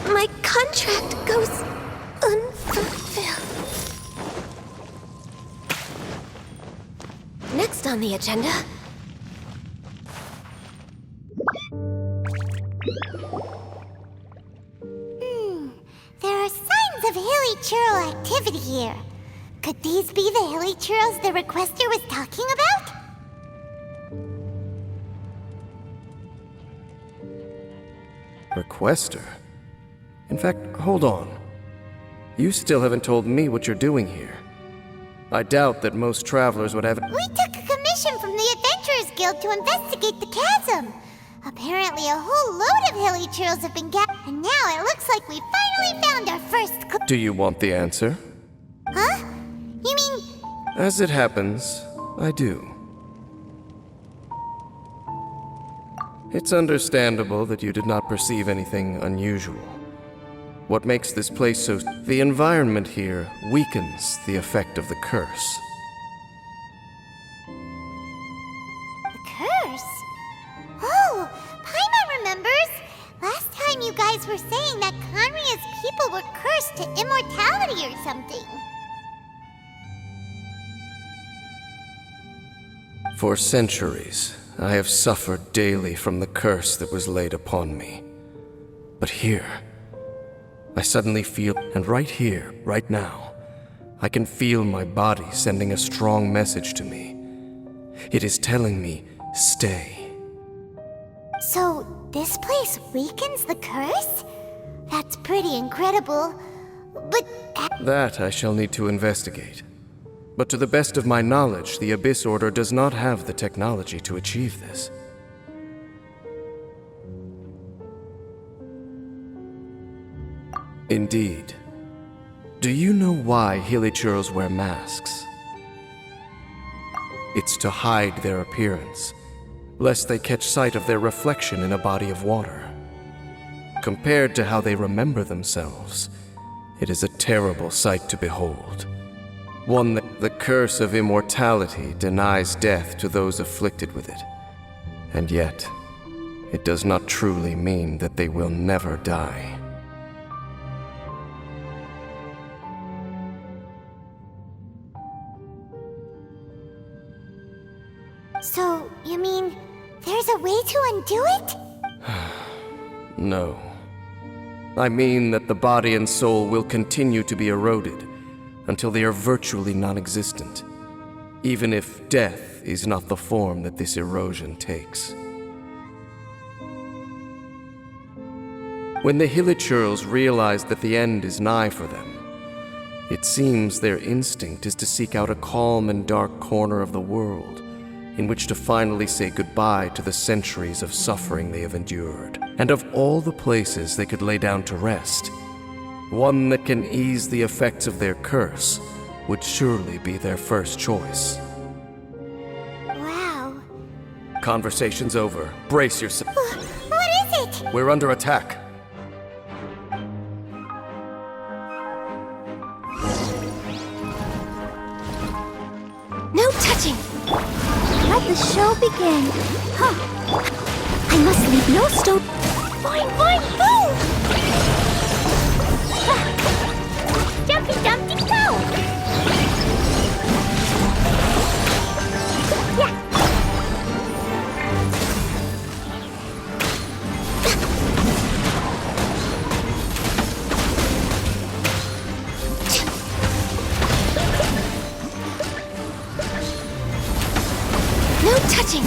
My contract goes unfulfilled. Next on the agenda. There are signs of hilly churl activity here. Could these be the hilly churls the requester was talking about? Requester? In fact, hold on. You still haven't told me what you're doing here. I doubt that most travelers would have... We took a commission from the Adventurers Guild to investigate the chasm. Apparently a whole load of hilly churls have been gathered, and now it looks like we finally found our first Do you want the answer? Huh? You mean... As it happens, I do. It's understandable that you did not perceive anything unusual. What makes this place so... The environment here weakens the effect of the curse. The curse? Oh, Paimon remembers! Last time you guys were saying that Conria's people were cursed to immortality or something. For centuries, I have suffered daily from the curse that was laid upon me. But here, I suddenly feel, and right here, right now, I can feel my body sending a strong message to me. It is telling me, stay. So, this place weakens the curse? That's pretty incredible. But... That I shall need to investigate. But to the best of my knowledge, the Abyss Order does not have the technology to achieve this. Indeed. Do you know why Hilichurls wear masks? It's to hide their appearance, lest they catch sight of their reflection in a body of water. Compared to how they remember themselves, it is a terrible sight to behold. One that the curse of immortality denies death to those afflicted with it. And yet, it does not truly mean that they will never die. So, you mean, there's a way to undo it? No. I mean that the body and soul will continue to be eroded until they are virtually non-existent, even if death is not the form that this erosion takes. When the Hilichurls realize that the end is nigh for them, it seems their instinct is to seek out a calm and dark corner of the world in which to finally say goodbye to the centuries of suffering they have endured. And of all the places they could lay down to rest, one that can ease the effects of their curse would surely be their first choice. Wow. Conversation's over. Brace yourself. What is it? We're under attack. No touching! Let the show begin. Huh. I must leave no stone. Fine, boom! Jumpy, jumpy, go! Yeah. No touching!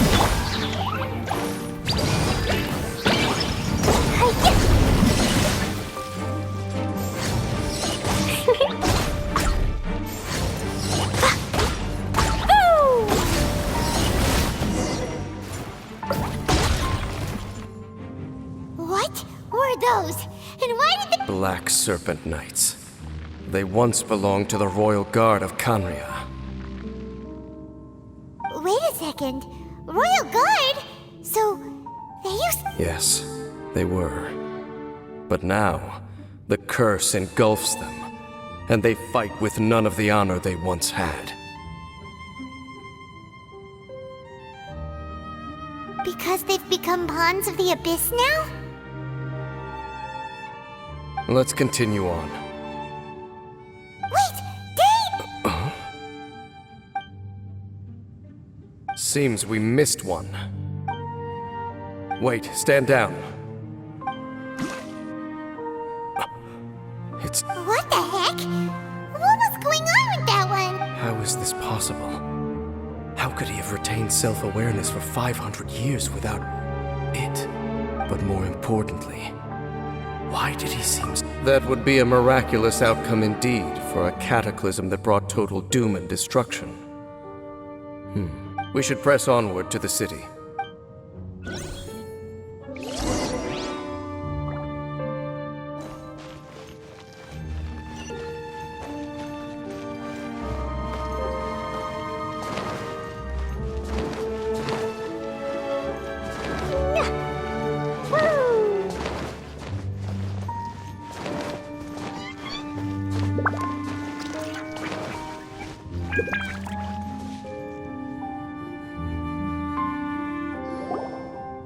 What were those? And why did the... Black Serpent Knights. They once belonged to the Royal Guard of Khaenri'ah. Wait a second. Royal Guard? So, they used... Yes, they were. But now, the curse engulfs them, and they fight with none of the honor they once had. Because they've become pawns of the Abyss now? Let's continue on. Wait! Dane! Seems we missed one. Wait, stand down. It's... What the heck? What was going on with that one? How is this possible? How could he have retained self-awareness for 500 years without it? But more importantly, why did he seem... That would be a miraculous outcome indeed for a cataclysm that brought total doom and destruction. We should press onward to the city.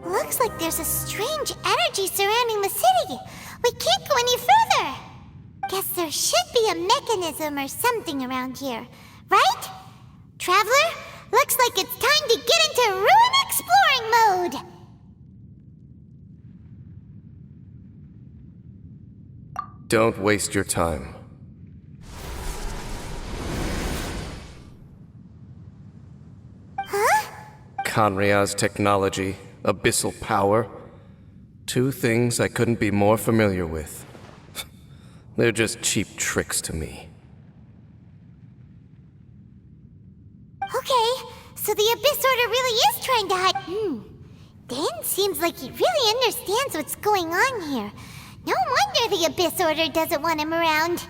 Looks like there's a strange energy surrounding the city. We can't go any further. Guess there should be a mechanism or something around here, right? Traveler, looks like it's time to get into ruin exploring mode. Don't waste your time. Huh? Khaenri'ah's technology, abyssal power. Two things I couldn't be more familiar with. They're just cheap tricks to me. Okay, so the Abyss Order really is trying to hide... Dane seems like he really understands what's going on here. No wonder the Abyss Order doesn't want him around.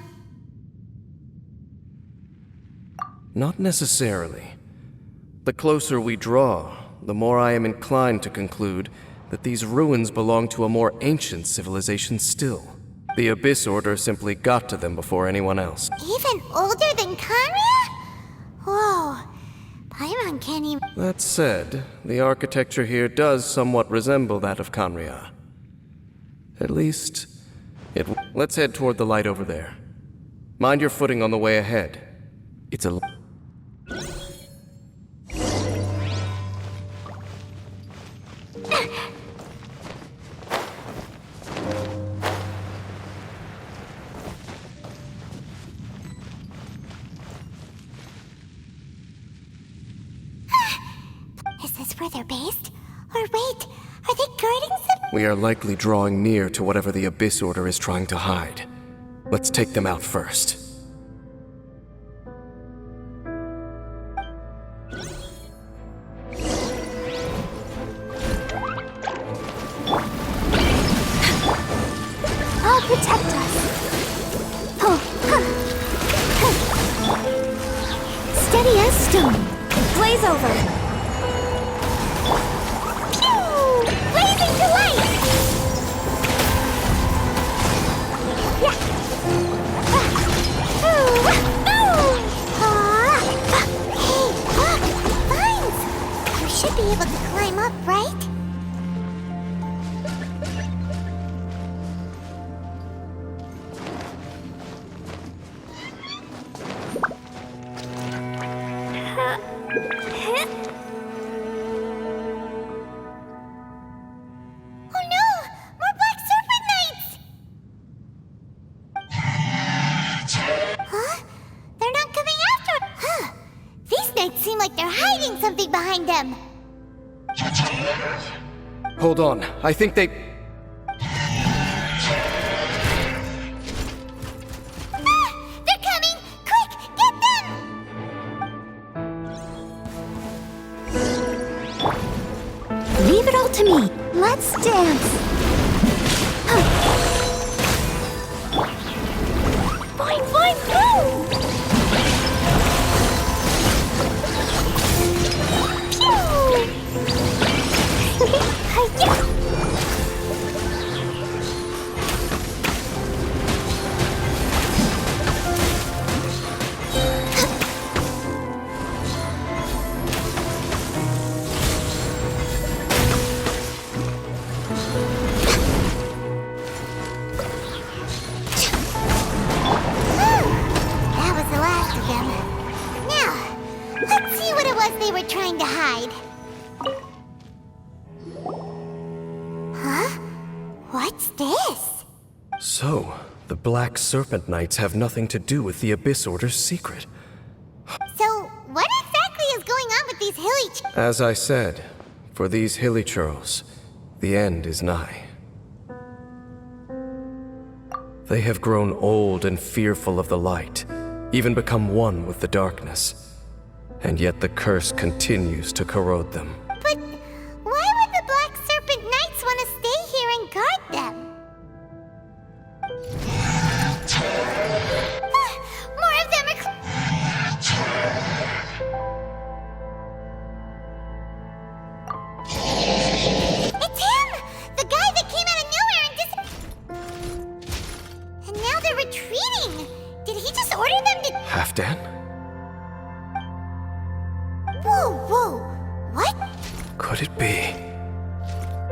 Not necessarily. The closer we draw, the more I am inclined to conclude that these ruins belong to a more ancient civilization still. The Abyss Order simply got to them before anyone else. Even older than Khaenri'ah? Whoa, Paimon can't even... That said, the architecture here does somewhat resemble that of Khaenri'ah. At least, let's head toward the light over there. Mind your footing on the way ahead. It's a... Is this where they're based? Or wait, are they guarding some... We are likely drawing near to whatever the Abyss Order is trying to hide. Let's take them out first. I'll protect us. Steady as stone. Blaze over. Blazing to light! Hey, look! Vines! You should be able to climb up, right? Oh no! More Black Serpent Knights! Huh? They're not coming after... Huh. These knights seem like they're hiding something behind them. Hold on, I think they... They're coming! Quick, get them! Leave it all to me. Let's dance. What's this? So, the Black Serpent Knights have nothing to do with the Abyss Order's secret. So, what exactly is going on with these hilly As I said, for these hilly churls, the end is nigh. They have grown old and fearful of the light, even become one with the darkness. And yet the curse continues to corrode them. But why would the Black Serpent Knights want to stay here and guard them? More of them are... It's him! The guy that came out of nowhere and and now they're retreating! Did he just order them to... Halfdan? Whoa! What? Could it be?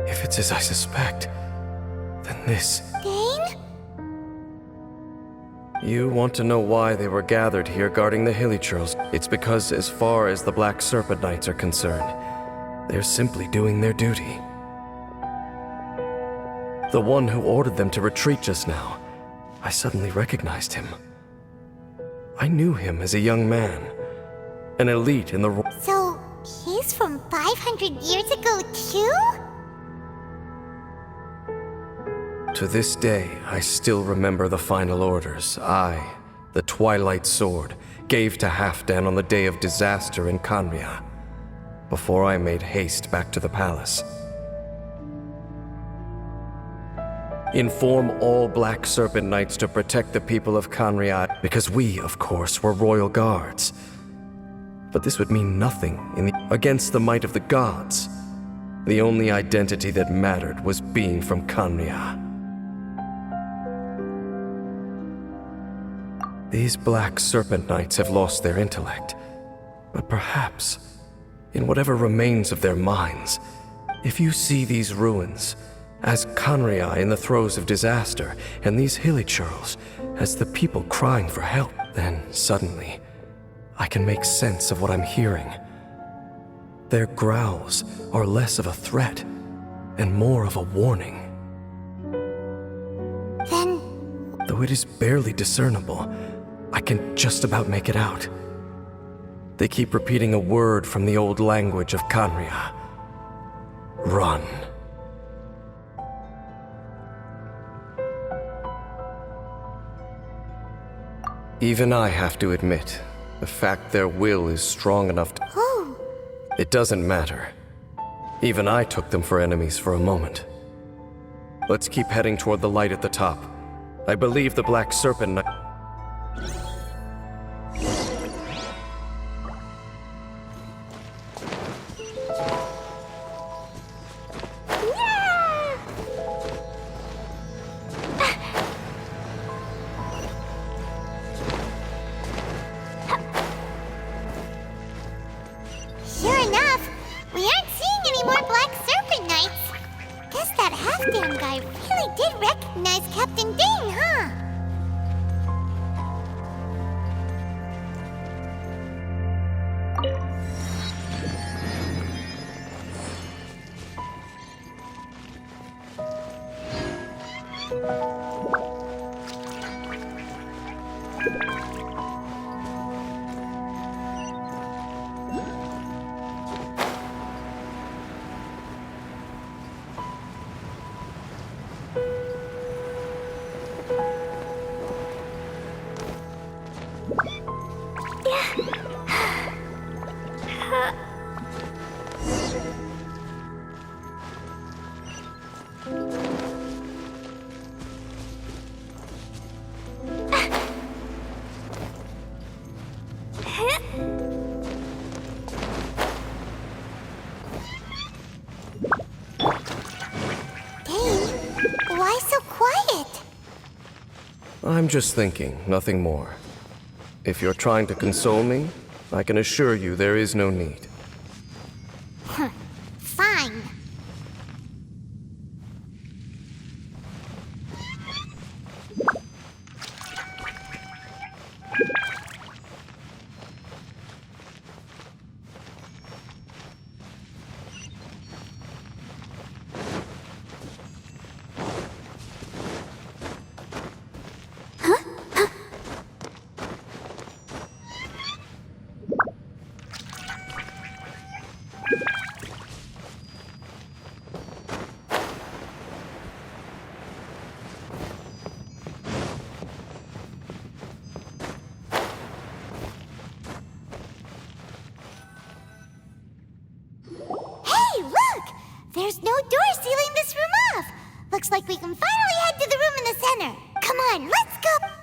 If it's as I suspect, then this... Dane? You want to know why they were gathered here guarding the hilly churls? It's because as far as the Black Serpent Knights are concerned, they're simply doing their duty. The one who ordered them to retreat just now, I suddenly recognized him. I knew him as a young man, an elite in the... So, he's from 500 years ago too? To this day, I still remember the final orders I, the Twilight Sword, gave to Halfdan on the day of disaster in Khaenri'ah, before I made haste back to the palace. Inform all Black Serpent Knights to protect the people of Khaenri'ah, because we, of course, were royal guards. But this would mean nothing against the might of the gods. The only identity that mattered was being from Khaenri'ah. These Black Serpent Knights have lost their intellect, but perhaps, in whatever remains of their minds, if you see these ruins as Khaenri'ah in the throes of disaster, and these hilly churls as the people crying for help, then suddenly, I can make sense of what I'm hearing. Their growls are less of a threat and more of a warning. Then... Though it is barely discernible, I can just about make it out. They keep repeating a word from the old language of Khaenri'ah. Run. Even I have to admit, the fact their will is strong enough to... Oh, It doesn't matter. Even I took them for enemies for a moment. Let's keep heading toward the light at the top. I believe the Black Serpent Knight... sure enough, we aren't seeing any more Black Serpent Knights. Guess that Halfdan guy really did recognize Captain Dane, huh? Why so quiet? I'm just thinking, nothing more. If you're trying to console me, I can assure you there is no need. Fine. There's no door sealing this room off. Looks like we can finally head to the room in the center. Come on, let's go.